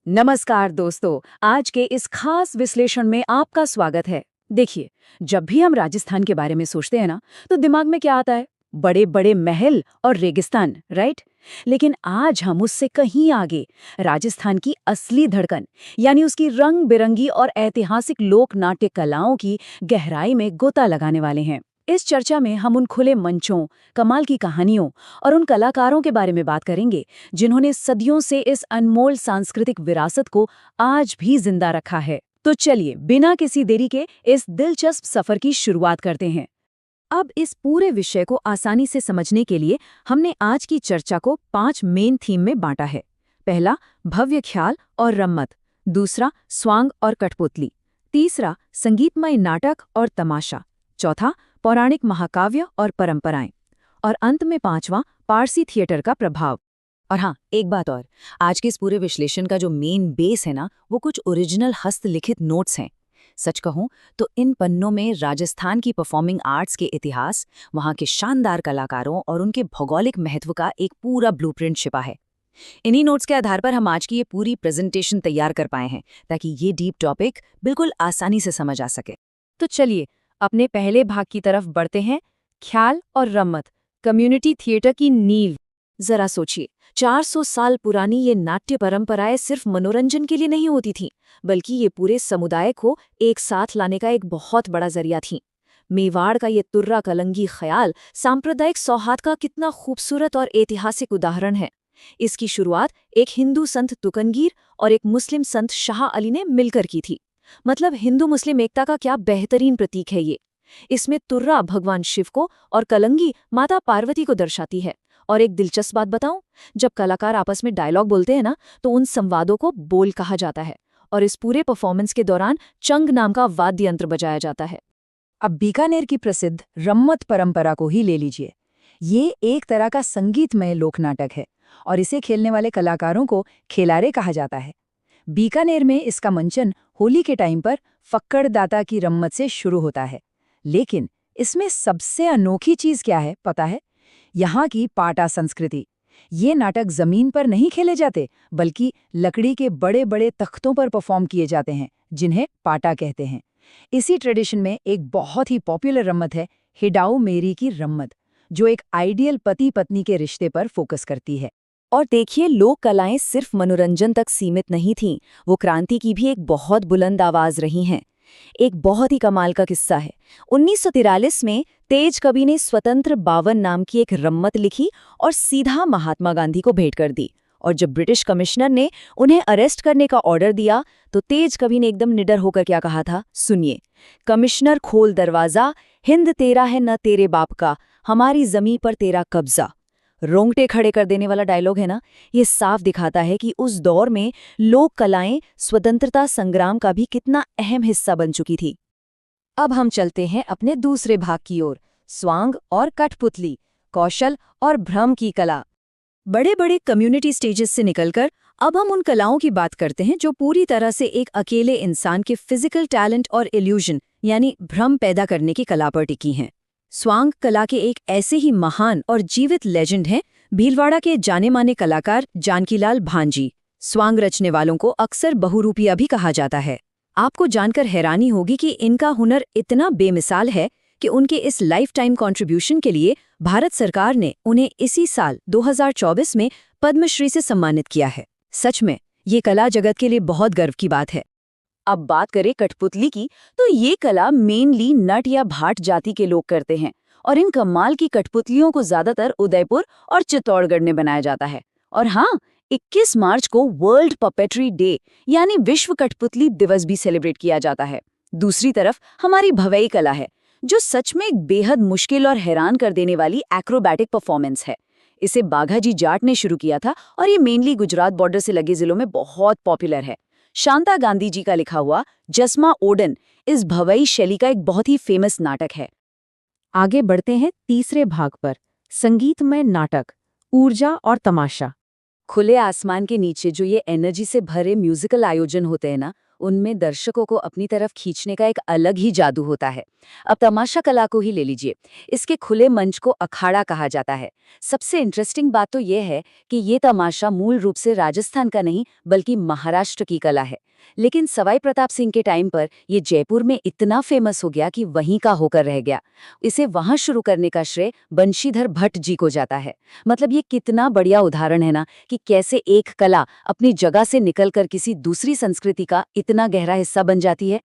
नमस्कार दोस्तों, आज के इस खास विश्लेषण में आपका स्वागत है। देखिए, जब भी हम राजस्थान के बारे में सोचते हैं ना, तो दिमाग में क्या आता है? बड़े बड़े महल और रेगिस्तान, राइट? लेकिन आज हम उससे कहीं आगे राजस्थान की असली धड़कन, यानी उसकी रंग बिरंगी और ऐतिहासिक लोक नाट्य कलाओं की गहराई में गोता लगाने वाले हैं। इस चर्चा में हम उन खुले मंचों, कमाल की कहानियों और उन कलाकारों के बारे में बात करेंगे जिन्होंने सदियों से इस अनमोल सांस्कृतिक विरासत को आज भी जिंदा रखा है। तो चलिए, बिना किसी देरी के इस दिलचस्प सफर की शुरुआत करते हैं। अब इस पूरे विषय को आसानी से समझने के लिए हमने आज की चर्चा को 5 मेन थीम में बांटा है। पहला, भव्य ख्याल और रम्मत। दूसरा, स्वांग और कठपुतली। तीसरा, संगीतमय नाटक और तमाशा। चौथा, पौराणिक महाकाव्य और परंपराएं। और अंत में पांचवां, पारसी थिएटर का प्रभाव। और हाँ, एक बात और, आज के इस पूरे विश्लेषण का जो मेन बेस है ना, वो कुछ ओरिजिनल हस्तलिखित नोट्स हैं। सच कहूं तो इन पन्नों में राजस्थान की परफॉर्मिंग आर्ट्स के इतिहास, वहां के शानदार कलाकारों और उनके भौगोलिक महत्व का एक पूरा ब्लूप्रिंट छिपा है। इन्हीं नोट्स के आधार पर हम आज की ये पूरी प्रेजेंटेशन तैयार कर पाए हैं, ताकि ये डीप टॉपिक बिल्कुल आसानी से समझ आ सके। तो चलिए, अपने पहले भाग की तरफ बढ़ते हैं। ख्याल और रम्मत, कम्युनिटी थिएटर की नींव। जरा सोचिए, 400 साल पुरानी ये नाट्य परंपराएं सिर्फ मनोरंजन के लिए नहीं होती थीं, बल्कि ये पूरे समुदाय को एक साथ लाने का एक बहुत बड़ा जरिया थीं। मेवाड़ का ये तुर्रा कलंगी ख्याल सांप्रदायिक सौहार्द का कितना खूबसूरत और ऐतिहासिक उदाहरण है। इसकी शुरुआत एक हिंदू संत तुकनगीर और एक मुस्लिम संत शाह अली ने मिलकर की थी। मतलब हिंदू मुस्लिम एकता का क्या बेहतरीन प्रतीक है ये। इसमें तुर्रा भगवान शिव को और कलंगी माता पार्वती को दर्शाती है। और एक दिलचस्प बात बताऊं, जब कलाकार आपस में डायलॉग बोलते हैं ना, तो उन संवादों को बोल कहा जाता है। और इस पूरे परफॉर्मेंस के दौरान चंग नाम का वाद्य यंत्र बजाया जाता है। अब बीकानेर की प्रसिद्ध रम्मत परंपरा को ही ले लीजिए। ये एक तरह का संगीतमय लोकनाटक है और इसे खेलने वाले कलाकारों को खेलारे कहा जाता है। बीकानेर में इसका मंचन होली के टाइम पर फक्कड़ दाता की रम्मत से शुरू होता है। लेकिन इसमें सबसे अनोखी चीज क्या है पता है? यहाँ की पाटा संस्कृति। ये नाटक जमीन पर नहीं खेले जाते, बल्कि लकड़ी के बड़े बड़े तख्तों पर परफॉर्म किए जाते हैं, जिन्हें पाटा कहते हैं। इसी ट्रेडिशन में एक बहुत ही पॉपुलर रम्मत है, हिडाऊ मेरी की रम्मत, जो एक आइडियल पति पत्नी के रिश्ते पर फोकस करती है। और देखिए, लोक कलाएं सिर्फ मनोरंजन तक सीमित नहीं थीं, वो क्रांति की भी एक बहुत बुलंद आवाज रही हैं। एक बहुत ही कमाल का किस्सा है। 1943 में तेज कवि ने स्वतंत्र 52 नाम की एक रम्मत लिखी और सीधा महात्मा गांधी को भेंट कर दी। और जब ब्रिटिश कमिश्नर ने उन्हें अरेस्ट करने का ऑर्डर दिया, तो तेज कवि ने एकदम निडर होकर क्या कहा था, सुनिए। कमिश्नर खोल दरवाजा, हिंद तेरा है न तेरे बाप का, हमारी जमी पर तेरा कब्जा। रोंगटे खड़े कर देने वाला डायलॉग है ना। ये साफ दिखाता है कि उस दौर में लोक कलाएं स्वतंत्रता संग्राम का भी कितना अहम हिस्सा बन चुकी थी। अब हम चलते हैं अपने दूसरे भाग की ओर, स्वांग और कठपुतली, कौशल और भ्रम की कला। बड़े बड़े कम्युनिटी स्टेजेस से निकलकर अब हम उन कलाओं की बात करते हैं जो पूरी तरह से एक अकेले इंसान के फिजिकल टैलेंट और इल्यूजन, यानी भ्रम पैदा करने की कला पर टिकी हैं। स्वांग कला के एक ऐसे ही महान और जीवित लेजेंड हैं भीलवाड़ा के जाने माने कलाकार जानकीलाल भांजी। स्वांग रचने वालों को अक्सर बहुरूपिया भी कहा जाता है। आपको जानकर हैरानी होगी कि इनका हुनर इतना बेमिसाल है कि उनके इस लाइफ टाइम कॉन्ट्रीब्यूशन के लिए भारत सरकार ने उन्हें इसी साल 2024 में पद्मश्री से सम्मानित किया है। सच में ये कला जगत के लिए बहुत गर्व की बात है। अब बात करें कठपुतली की, तो ये कला मेनली नट या भाट जाति के लोग करते हैं और इन कमाल की कठपुतलियों को ज्यादातर उदयपुर और चित्तौड़गढ़ में बनाया जाता है। और हाँ, 21 मार्च को वर्ल्ड पपेट्री डे यानी विश्व कठपुतली दिवस भी सेलिब्रेट किया जाता है। दूसरी तरफ हमारी भवई कला है, जो सच में एक बेहद मुश्किल और हैरान कर देने वाली एक्रोबैटिक परफॉर्मेंस है। इसे बाघाजी जाट ने शुरू किया था और ये मेनली गुजरात बॉर्डर से लगे जिलों में बहुत पॉपुलर है। शांता गांधी जी का लिखा हुआ जस्मा ओडन इस भवई शैली का एक बहुत ही फेमस नाटक है। आगे बढ़ते हैं तीसरे भाग पर, संगीतमय नाटक, ऊर्जा और तमाशा। खुले आसमान के नीचे जो ये एनर्जी से भरे म्यूजिकल आयोजन होते हैं ना, उनमें दर्शकों को अपनी तरफ खींचने का एक अलग ही जादू होता है। अब तमाशा कला को ही ले लीजिए। इसके खुले मंच को अखाड़ा कहा जाता है। सबसे इंटरेस्टिंग बात तो ये है कि ये तमाशा मूल रूप से राजस्थान का नहीं बल्कि महाराष्ट्र की कला है। लेकिन सवाई प्रताप सिंह के टाइम पर ये जयपुर में इतना फेमस हो गया कि वहीं का होकर रह गया। इसे वहां शुरू करने का श्रेय बंशीधर भट्ट जी को जाता है। मतलब ये कितना बढ़िया उदाहरण है ना कि कैसे एक कला अपनी जगह से निकलकर किसी दूसरी संस्कृति का इतना गहरा हिस्सा बन जाती है।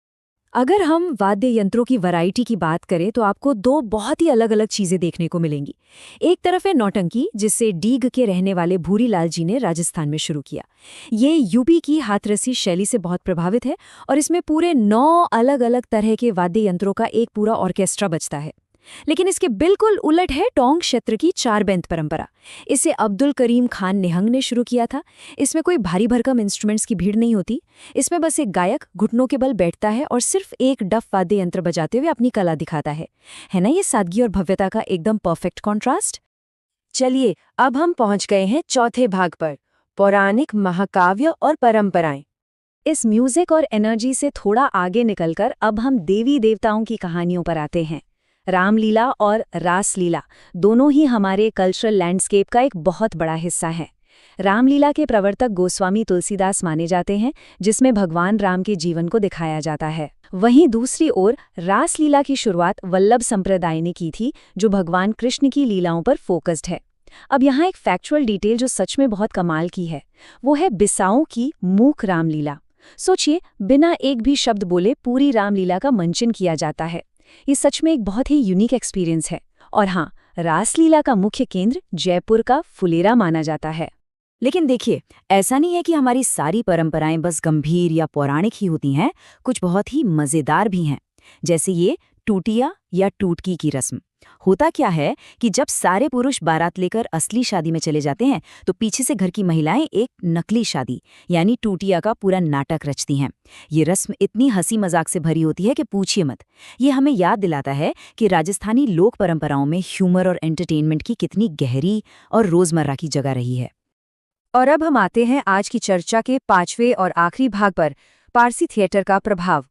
अगर हम वाद्य यंत्रों की वैरायटी की बात करें तो आपको दो बहुत ही अलग अलग चीजें देखने को मिलेंगी। एक तरफ है नौटंकी, जिसे डीग के रहने वाले भूरीलाल जी ने राजस्थान में शुरू किया। ये यूपी की हाथरसी शैली से बहुत प्रभावित है और इसमें पूरे 9 अलग अलग तरह के वाद्य यंत्रों का एक पूरा ऑर्केस्ट्रा बजता है। लेकिन इसके बिल्कुल उलट है टोंक क्षेत्र की चार बैंत परंपरा। इसे अब्दुल करीम खान निहंग ने शुरू किया था। इसमें कोई भारी भरकम इंस्ट्रूमेंट्स की भीड़ नहीं होती। इसमें बस एक गायक घुटनों के बल बैठता है और सिर्फ एक डफ वाद्य यंत्र बजाते हुए अपनी कला दिखाता है ना ये सादगी और भव्यता का एकदम परफेक्ट कॉन्ट्रास्ट। चलिए अब हम पहुंच गए हैं चौथे भाग पर, पौराणिक महाकाव्य और परंपराएं। इस म्यूजिक और एनर्जी से थोड़ा आगे निकलकर अब हम देवी देवताओं की कहानियों पर आते हैं। रामलीला और रासलीला दोनों ही हमारे कल्चरल लैंडस्केप का एक बहुत बड़ा हिस्सा है। रामलीला के प्रवर्तक गोस्वामी तुलसीदास माने जाते हैं, जिसमें भगवान राम के जीवन को दिखाया जाता है। वहीं दूसरी ओर रासलीला की शुरुआत वल्लभ संप्रदाय ने की थी, जो भगवान कृष्ण की लीलाओं पर फोकस्ड है। अब यहाँ एक फैक्चुअल डिटेल जो सच में बहुत कमाल की है, वो है बिसाऊ की मूक रामलीला। सोचिए, बिना एक भी शब्द बोले पूरी रामलीला का मंचन किया जाता है। ये सच में एक बहुत ही यूनिक एक्सपीरियंस है। और हाँ, रासलीला का मुख्य केंद्र जयपुर का फुलेरा माना जाता है। लेकिन देखिए, ऐसा नहीं है कि हमारी सारी परंपराएं बस गंभीर या पौराणिक ही होती हैं। कुछ बहुत ही मजेदार भी हैं, जैसे ये टूटिया या टूटकी की रस्म। होता क्या है कि जब सारे पुरुष बारात लेकर असली शादी में चले जाते हैं तो पीछे से घर की महिलाएं एक नकली शादी यानी टूटिया का पूरा नाटक रचती हैं। ये रस्म इतनी हंसी मजाक से भरी होती है कि पूछिए मत। ये हमें याद दिलाता है कि राजस्थानी लोक परंपराओं में ह्यूमर और एंटरटेनमेंट की कितनी गहरी और रोजमर्रा की जगह रही है। और अब हम आते हैं आज की चर्चा के 5वें और आखिरी भाग पर, पारसी थिएटर का प्रभाव।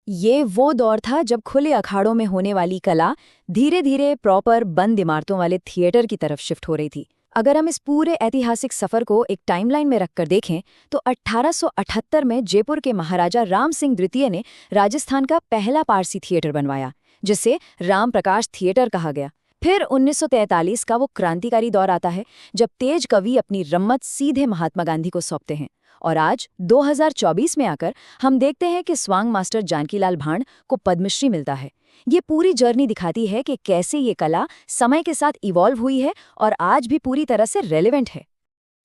ये वो दौर था जब खुले अखाड़ों में होने वाली कला धीरे धीरे प्रॉपर बंद इमारतों वाले थिएटर की तरफ शिफ्ट हो रही थी। अगर हम इस पूरे ऐतिहासिक सफर को एक टाइमलाइन में रखकर देखें तो 1878 में जयपुर के महाराजा राम सिंह द्वितीय ने राजस्थान का पहला पारसी थिएटर बनवाया, जिसे राम प्रकाश थिएटर कहा गया। फिर 1943 का वो क्रांतिकारी दौर आता है जब तेज कवि अपनी रम्मत सीधे महात्मा गांधी को सौंपते हैं। और आज 2024 में आकर हम देखते हैं कि स्वांग मास्टर जानकीलाल भांड को पद्मश्री मिलता है। ये पूरी जर्नी दिखाती है कि कैसे ये कला समय के साथ इवॉल्व हुई है और आज भी पूरी तरह से रेलेवेंट है।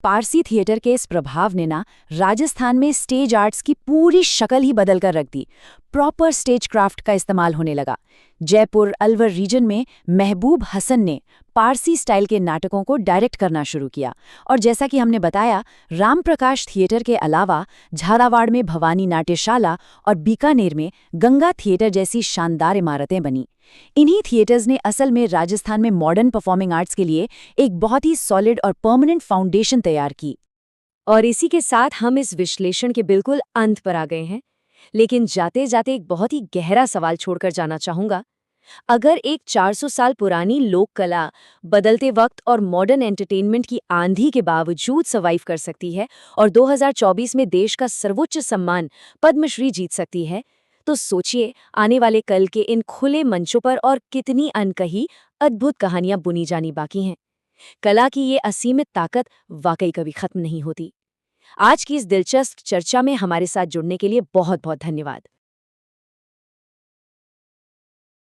पारसी थिएटर के इस प्रभाव ने ना राजस्थान में स्टेज आर्ट्स की पूरी शक्ल ही बदल कर रख दी। प्रॉपर स्टेज क्राफ्ट का इस्तेमाल होने लगा। जयपुर अलवर रीजन में महबूब हसन ने पारसी स्टाइल के नाटकों को डायरेक्ट करना शुरू किया। और जैसा कि हमने बताया, राम प्रकाश थिएटर के अलावा झालावाड़ में भवानी नाट्यशाला और बीकानेर में गंगा थिएटर जैसी शानदार इमारतें बनी। इन्हीं थिएटर्स ने असल में राजस्थान में मॉडर्न परफॉर्मिंग आर्ट्स के लिए एक बहुत ही सॉलिड और परमानेंट फाउंडेशन तैयार की। और इसी के साथ हम इस विश्लेषण के बिल्कुल अंत पर आ गए हैं। लेकिन जाते जाते एक बहुत ही गहरा सवाल छोड़कर जाना चाहूंगा। अगर एक 400 साल पुरानी लोक कला बदलते वक्त और मॉडर्न एंटरटेनमेंट की आंधी के बावजूद सर्वाइव कर सकती है और 2024 में देश का सर्वोच्च सम्मान पद्मश्री जीत सकती है, तो सोचिए आने वाले कल के इन खुले मंचों पर और कितनी अनकही अद्भुत कहानियां बुनी जानी बाकी हैं। कला की ये असीमित ताकत वाकई कभी खत्म नहीं होती। आज की इस दिलचस्प चर्चा में हमारे साथ जुड़ने के लिए बहुत बहुत धन्यवाद।